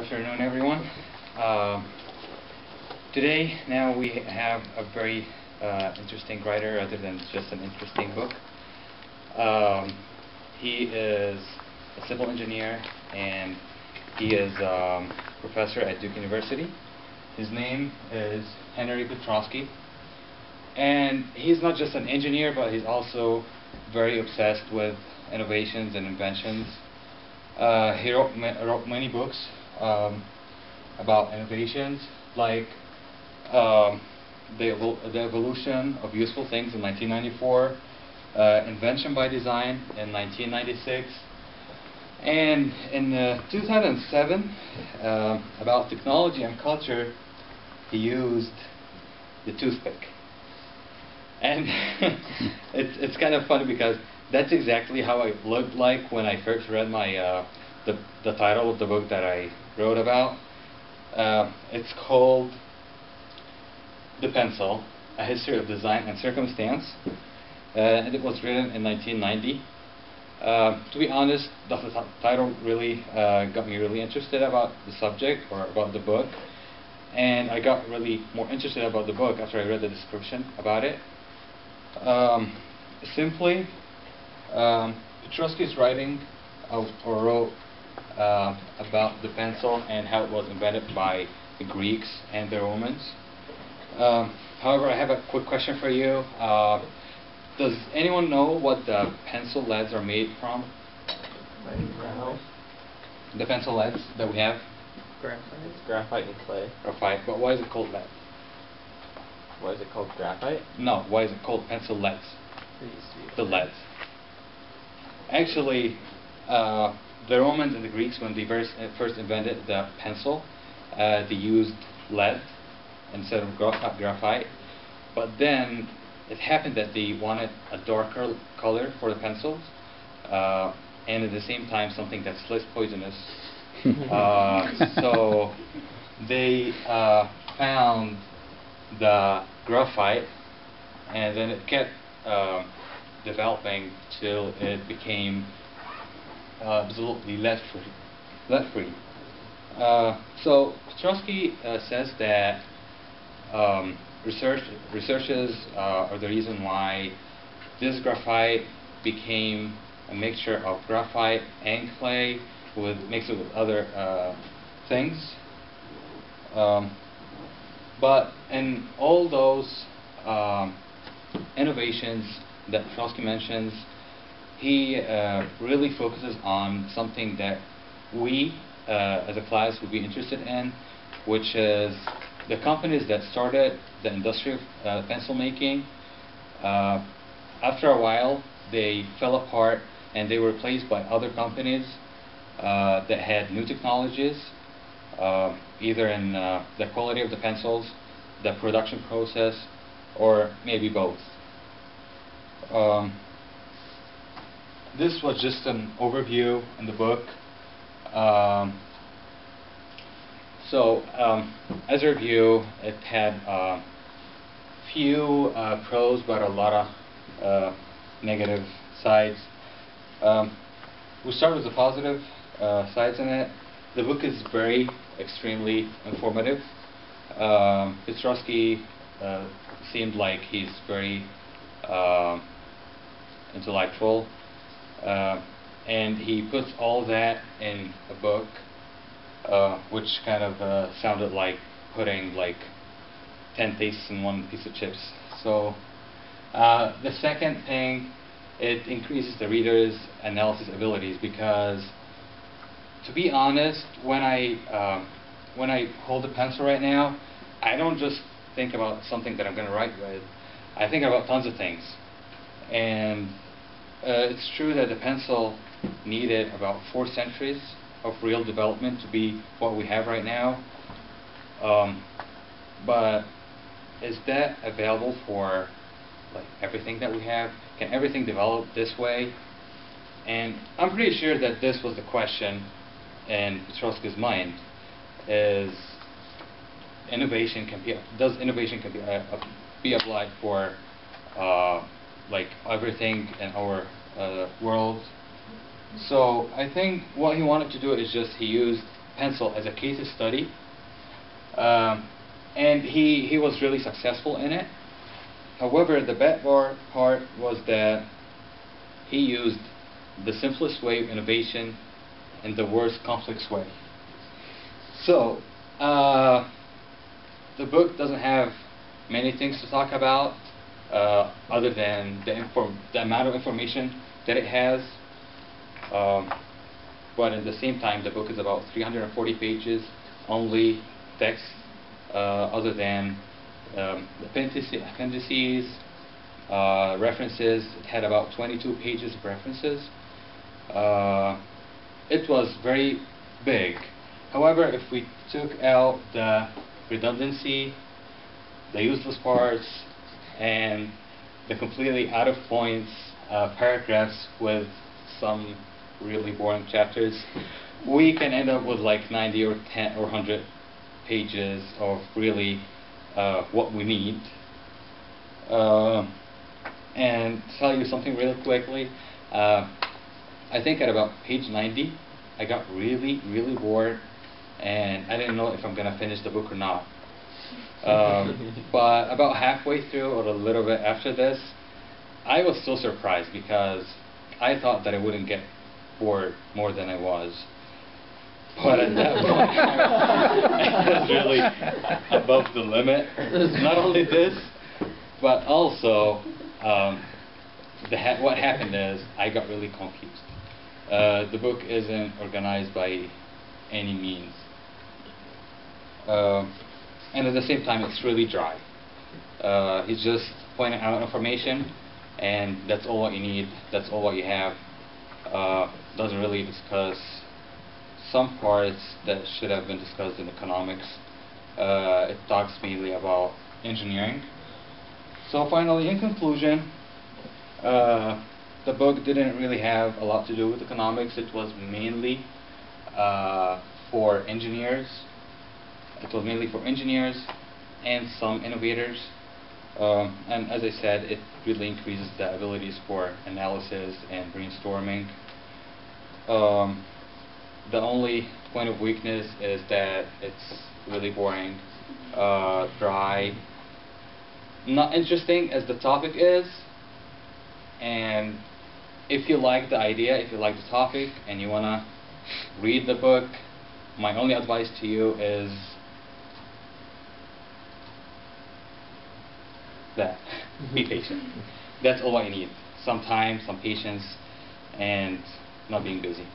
afternoon, everyone. Today, now we have a very interesting writer, rather than just an interesting book. He is a civil engineer, and he is a professor at Duke University. His name is Henry Petroski, and he's not just an engineer, but he's also very obsessed with innovations and inventions. He wrote many books about innovations, like the evolution of useful things in 1994, Invention by Design in 1996, and in 2007, about technology and culture, he used the toothpick. And it's kind of funny because that's exactly how I looked like when I first read my the title of the book that I wrote about. It's called The Pencil: A History of Design and Circumstance, and it was written in 1990. To be honest, the title really got me really interested about the subject, or about the book, and I got really more interested about the book after I read the description about it. Simply, Petroski's writing or wrote about the pencil and how it was invented by the Greeks and the Romans. However, I have a quick question for you. Does anyone know what the pencil leads are made from? The pencil leads that we have? Graphite. It's graphite and clay. Graphite, but why is it called lead? Why is it called graphite? No, why is it called pencil leads? The leads. Actually, the Romans and the Greeks, when they first invented the pencil, they used lead instead of graphite. But then it happened that they wanted a darker color for the pencils, and at the same time something that's less poisonous. So they found the graphite, and then it kept developing till it became absolutely lead-free. So Petroski says that researches are the reason why this graphite became a mixture of graphite and clay mixed with other things. But in all those innovations that Petroski mentions, he really focuses on something that we as a class would be interested in, which is the companies that started the industry of pencil making. After a while, they fell apart and they were replaced by other companies that had new technologies, either in the quality of the pencils, the production process, or maybe both. This was just an overview in the book. As a review, it had few pros but a lot of negative sides. We start with the positive sides in it. The book is extremely informative. Petroski seemed like he's very intellectual, and he puts all that in a book, which kind of sounded like putting like 10 tastes in one piece of chips. So the second thing, it increases the reader's analysis abilities, because to be honest, when I hold a pencil right now, I don't just think about something that I'm going to write with. I think about tons of things. And it's true that the pencil needed about 4 centuries of real development to be what we have right now. But is that available for like everything that we have? Can everything develop this way? And I'm pretty sure that this was the question in Petroski's mind: does innovation can be applied for like everything in our world? So I think what he wanted to do is he used pencil as a case study, and he was really successful in it. However, the bad part was that he used the simplest way of innovation in the worst complex way. So, the book doesn't have many things to talk about other than the amount of information that it has. But at the same time, the book is about 340 pages, only text, other than appendices, references. It had about 22 pages of references. It was very big. However, if we took out the redundancy, the useless parts, and the completely out of points paragraphs with some really boring chapters, we can end up with like 90 or 10 or 100 pages of really what we need. And to tell you something really quickly, I think at about page 90, I got really bored, and I didn't know if I'm going to finish the book or not. But about halfway through, or a little bit after this, I was so surprised because I thought that I wouldn't get bored more than I was. But at that point, I was really above the limit. Not only this, but also what happened is I got really confused. The book isn't organized by any means. And at the same time, it's really dry. He's just pointing out information, and that's all what you need, that's all what you have. Doesn't really discuss some parts that should have been discussed in economics. It talks mainly about engineering. So finally, in conclusion, the book didn't really have a lot to do with economics. It was mainly for engineers. It was mainly for engineers and some innovators. And as I said, it really increases the abilities for analysis and brainstorming. The only point of weakness is that it's really boring, dry, not interesting as the topic is. And if you like the idea, if you like the topic, and you want to read the book, my only advice to you is that. Be patient. That's all I need. Some time, some patience, and not being busy.